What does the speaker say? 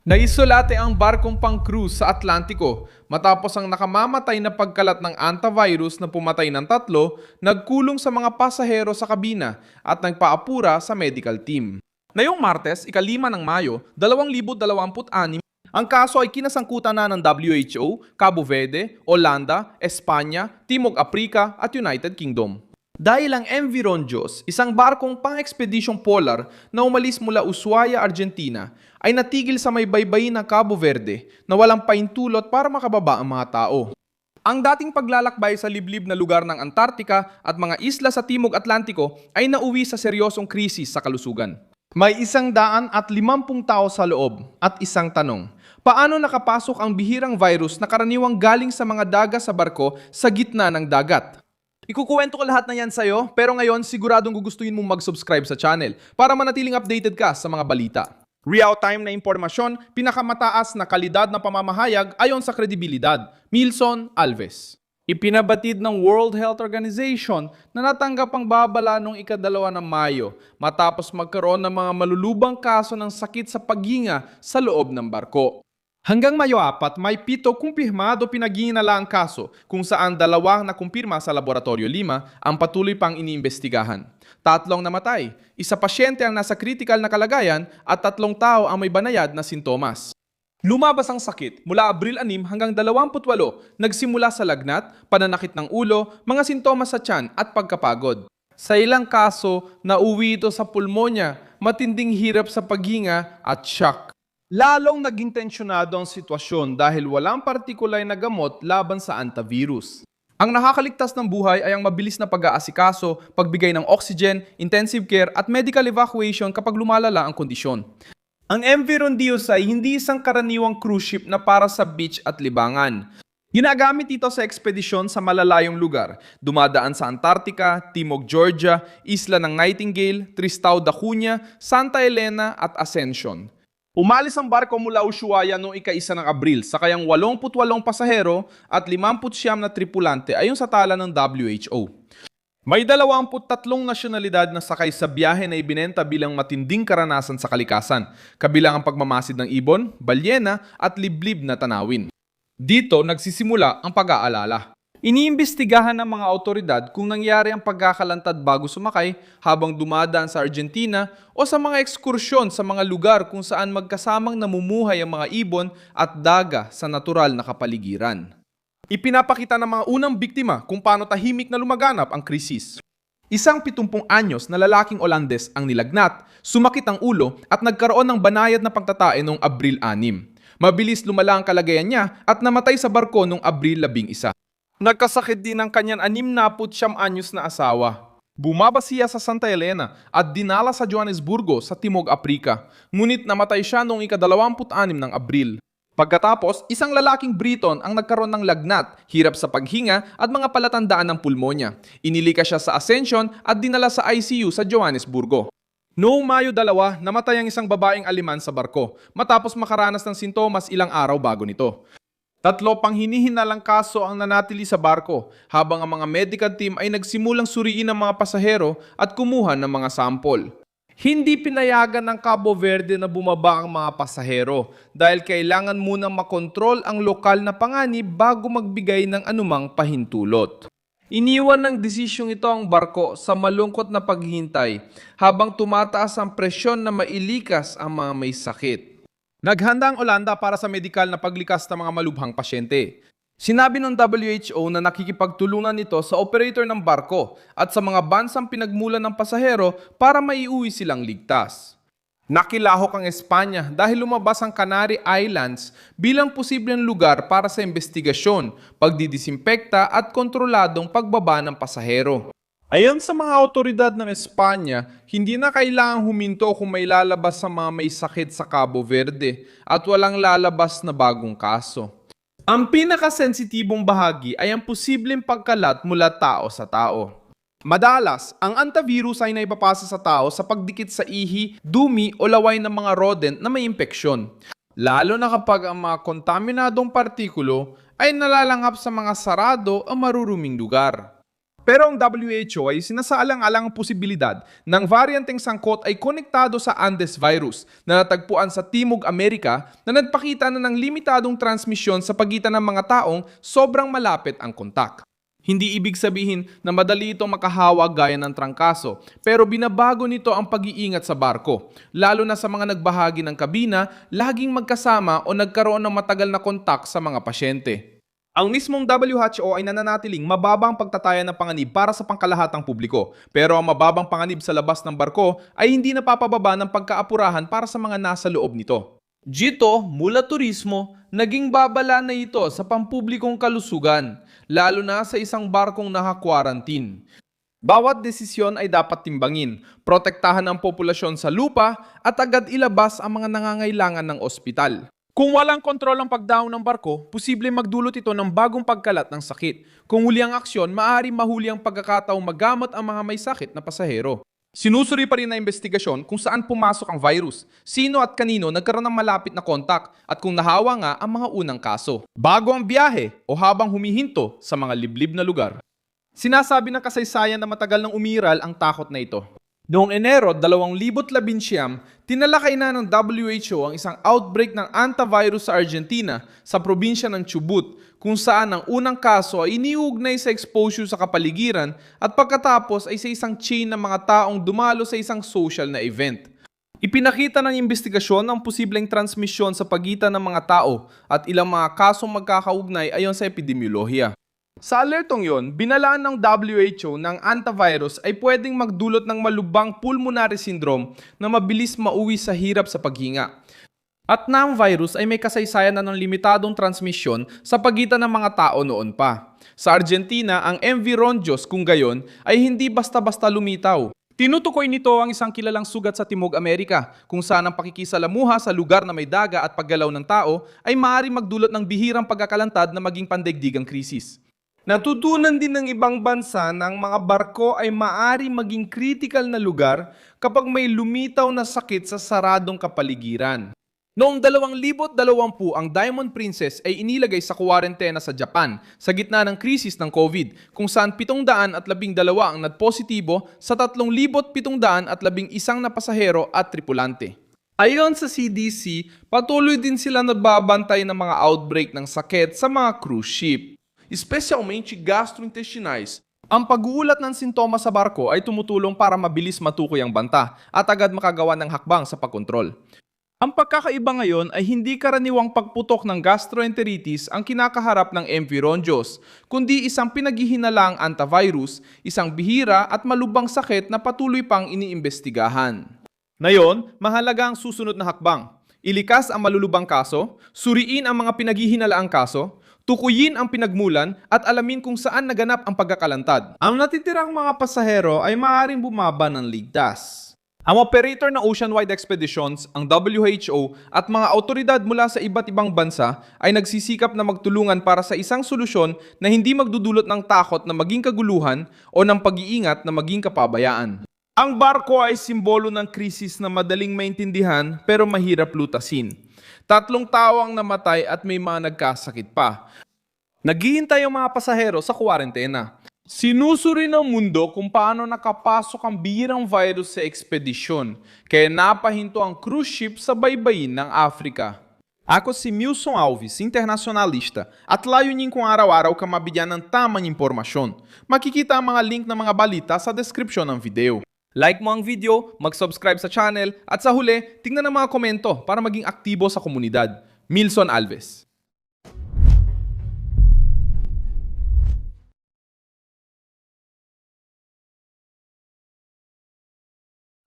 Naisolate ang barkong pang-cruise sa Atlantiko matapos ang nakamamatay na pagkalat ng antivirus na pumatay ng 3, nagkulong sa mga pasahero sa kabina at nagpaapura sa medical team. Ngayong Martes, ika-5 ng Mayo, 2026, ang kaso ay kinasangkutan na ng WHO, Cabo Verde, Olanda, Espanya, Timog Aprika at United Kingdom. Dahil ang MV Ronjos, isang barkong pang-ekspedisyong polar na umalis mula Ushuaia, Argentina, ay natigil sa may baybayin ng Cabo Verde na walang paintulot para makababa ang mga tao. Ang dating paglalakbay sa liblib na lugar ng Antarctica at mga isla sa Timog Atlantiko ay nauwi sa seryosong krisis sa kalusugan. May 150 tao sa loob at isang tanong. Paano nakapasok ang bihirang virus na karaniwang galing sa mga daga sa barko sa gitna ng dagat? Ikukuwento ko lahat na yan sa'yo, pero ngayon siguradong gugustuhin mong mag-subscribe sa channel para manatiling updated ka sa mga balita. Real-time na impormasyon, pinakamataas na kalidad na pamamahayag ayon sa kredibilidad. Milson Alves. Ipinabatid ng World Health Organization na natanggap ang babala noong ika-2 ng Mayo matapos magkaroon ng mga malulubang kaso ng sakit sa paghinga sa loob ng barko. Hanggang Mayo 4, may 7 kumpirmado pinaghihinala ang kaso kung saan 2 na kumpirma sa Laboratorio 5 ang patuloy pang iniimbestigahan. 3 namatay, 1 pasyente ang nasa critical na kalagayan at 3 tao ang may banayad na sintomas. Lumabas ang sakit mula Abril 6 hanggang 28, nagsimula sa lagnat, pananakit ng ulo, mga sintomas sa tiyan at pagkapagod. Sa ilang kaso, nauwi ito sa pulmonya, matinding hirap sa paghinga at shock. Lalong naging tensyonado ang sitwasyon dahil walang partikular na gamot laban sa antivirus. Ang nakakaligtas ng buhay ay ang mabilis na pag-aasikaso, pagbigay ng oxygen, intensive care at medical evacuation kapag lumalala ang kondisyon. Ang MV Rondios ay hindi isang karaniwang cruise ship na para sa beach at libangan. Ginagamit ito sa ekspedisyon sa malalayong lugar, dumadaan sa Antarctica, Timog Georgia, Isla ng Nightingale, Tristão da Cunha, Santa Elena at Ascension. Umalis ang barko mula Ushuaia noong ika-1 ng Abril sa kayang 88 pasahero at 59 na tripulante ayon sa tala ng WHO. May 23 nasyonalidad na sakay sa biyahe na ibinenta bilang matinding karanasan sa kalikasan, kabilang ang pagmamasid ng ibon, balyena at liblib na tanawin. Dito nagsisimula ang pag-aalala. Iniimbestigahan ng mga autoridad kung nangyari ang pagkakalantad bago sumakay habang dumadaan sa Argentina o sa mga ekskursyon sa mga lugar kung saan magkasamang namumuhay ang mga ibon at daga sa natural na kapaligiran. Ipinapakita ng mga unang biktima kung paano tahimik na lumaganap ang krisis. Isang 70 anyos na lalaking Olandes ang nilagnat, sumakit ang ulo at nagkaroon ng banayad na pagtatae noong Abril 6. Mabilis lumala ang kalagayan niya at namatay sa barko noong Abril 11. Nagkasakit din ang kanyang 69 anyos na asawa. Bumaba siya sa Santa Elena at dinala sa Johannesburgo sa Timog Aprika, ngunit namatay siya noong ika-26 ng Abril. Pagkatapos, isang lalaking Briton ang nagkaroon ng lagnat, hirap sa paghinga at mga palatandaan ng pulmonya. Inilika siya sa Ascension at dinala sa ICU sa Johannesburgo. Noong Mayo 2, namatay ang isang babaeng Aleman sa barko matapos makaranas ng sintomas ilang araw bago nito. 3 pang hinihinalang kaso ang nanatili sa barko habang ang mga medical team ay nagsimulang suriin ang mga pasahero at kumuha ng mga sample. Hindi pinayagan ng Cabo Verde na bumaba ang mga pasahero dahil kailangan munang makontrol ang lokal na panganib bago magbigay ng anumang pahintulot. Iniwan ng desisyong ito ang barko sa malungkot na paghihintay habang tumataas ang presyon na mailikas ang mga may sakit. Naghanda ang Olanda para sa medikal na paglikas ng mga malubhang pasyente. Sinabi ng WHO na nakikipagtulungan nito sa operator ng barko at sa mga bansang pinagmulan ng pasahero para maiuwi silang ligtas. Nakilahok ang Espanya dahil lumabas ang Canary Islands bilang posibleng lugar para sa investigasyon, pagdidisimpekta at kontroladong pagbaba ng pasahero. Ayon sa mga autoridad ng Espanya, hindi na kailangang huminto kung may lalabas sa mga may sakit sa Cabo Verde at walang lalabas na bagong kaso. Ang pinakasensitibong bahagi ay ang posibleng pagkalat mula tao sa tao. Madalas, ang antivirus ay naipapasa sa tao sa pagdikit sa ihi, dumi o laway ng mga rodent na may impeksyon. Lalo na kapag ang mga kontaminadong partikulo ay nalalanghap sa mga sarado o maruruming lugar. Pero ang WHO ay sinasaalang-alang ang posibilidad ng varianteng sangkot ay konektado sa Andes virus na natagpuan sa Timog Amerika na nagpakita na ng limitadong transmisyon sa pagitan ng mga taong sobrang malapit ang kontak. Hindi ibig sabihin na madali itong makahawag gaya ng trangkaso, pero binabago nito ang pag-iingat sa barko, lalo na sa mga nagbahagi ng kabina, laging magkasama o nagkaroon ng matagal na kontak sa mga pasyente. Ang mismong WHO ay nananatiling mababang pagtataya ng panganib para sa pangkalahatang publiko, pero ang mababang panganib sa labas ng barko ay hindi napapababa ng pagkaapurahan para sa mga nasa loob nito. Dito, mula turismo, naging babala na ito sa pampublikong kalusugan, lalo na sa isang barkong naka-quarantine. Bawat desisyon ay dapat timbangin, protektahan ang populasyon sa lupa at agad ilabas ang mga nangangailangan ng ospital. Kung walang kontrol ang pagdaong ng barko, posibleng magdulot ito ng bagong pagkalat ng sakit. Kung huli ang aksyon, maaari mahuli ang pagkakataong magamot ang mga may sakit na pasahero. Sinusuri pa rin na investigasyon kung saan pumasok ang virus, sino at kanino nagkaroon ng malapit na kontak at kung nahawa nga ang mga unang kaso. Bago ang biyahe o habang humihinto sa mga liblib na lugar. Sinasabi ng kasaysayan na matagal nang umiral ang takot na ito. Noong Enero 2019, tinalakay na ng WHO ang isang outbreak ng antivirus sa Argentina sa probinsya ng Chubut, kung saan ang unang kaso ay iniugnay sa exposure sa kapaligiran at pagkatapos ay sa isang chain ng mga taong dumalo sa isang social na event. Ipinakita ng investigasyon ang posibleng transmisyon sa pagitan ng mga tao at ilang mga kasong magkakaugnay ayon sa epidemiolohiya. Sa alertong yon, binalaan ng WHO ng antivirus ay pwedeng magdulot ng malubhang pulmonary syndrome na mabilis mauwi sa hirap sa paghinga. At na ang virus ay may kasaysayan na ng limitadong transmisyon sa pagitan ng mga tao noon pa. Sa Argentina, ang MV Ronjos kung gayon ay hindi basta-basta lumitaw. Tinutukoy nito ang isang kilalang sugat sa Timog Amerika, kung saan ang pakikisalamuha sa lugar na may daga at paggalaw ng tao ay maaaring magdulot ng bihirang pagkakalantad na maging pandaigdigang krisis. Natutunan din ng ibang bansa na ang mga barko ay maari maging critical na lugar kapag may lumitaw na sakit sa saradong kapaligiran. Noong 2020, ang Diamond Princess ay inilagay sa kwarentena sa Japan sa gitna ng krisis ng COVID, kung saan 712 ang nagpositibo sa 3,711 na pasahero at tripulante. Ayon sa CDC, patuloy din sila nagbabantay ng mga outbreak ng sakit sa mga cruise ship, especialmente gastrointestinais. Ang pag-uulat ng sintomas sa barko ay tumutulong para mabilis matukoy ang banta at agad makagawa ng hakbang sa pagkontrol. Ang pagkakaiba ngayon ay hindi karaniwang pagputok ng gastroenteritis ang kinakaharap ng MV Ronjos, kundi isang pinaghihinalaang antivirus, isang bihira at malubhang sakit na patuloy pang iniimbestigahan. Ngayon, mahalaga ang susunod na hakbang. Ilikas ang malulubang kaso, suriin ang mga pinaghihinalaang kaso, tukuyin ang pinagmulan at alamin kung saan naganap ang pagkakalantad. Ang natitirang mga pasahero ay maaaring bumaba ng ligtas. Ang operator ng Oceanwide Expeditions, ang WHO at mga autoridad mula sa iba't ibang bansa ay nagsisikap na magtulungan para sa isang solusyon na hindi magdudulot ng takot na maging kaguluhan o ng pag-iingat na maging kapabayaan. Ang barko ay simbolo ng krisis na madaling maintindihan pero mahirap lutasin. 3 tao ang namatay at may mga nagkasakit pa. Naghihintay ang mga pasahero sa kwarentena. Sinusuri ng mundo kung paano nakapasok ang bihirang virus sa ekspedisyon, kaya napahinto ang cruise ship sa baybayin ng Afrika. Ako si Milson Alves, internacionalista, at layunin kong araw-araw ka mabigyan ng tamang impormasyon. Makikita ang mga link ng mga balita sa description ng video. Like mo ang video, mag-subscribe sa channel, at sa huli, tingnan ang mga komento para maging aktibo sa komunidad. Milson Alves.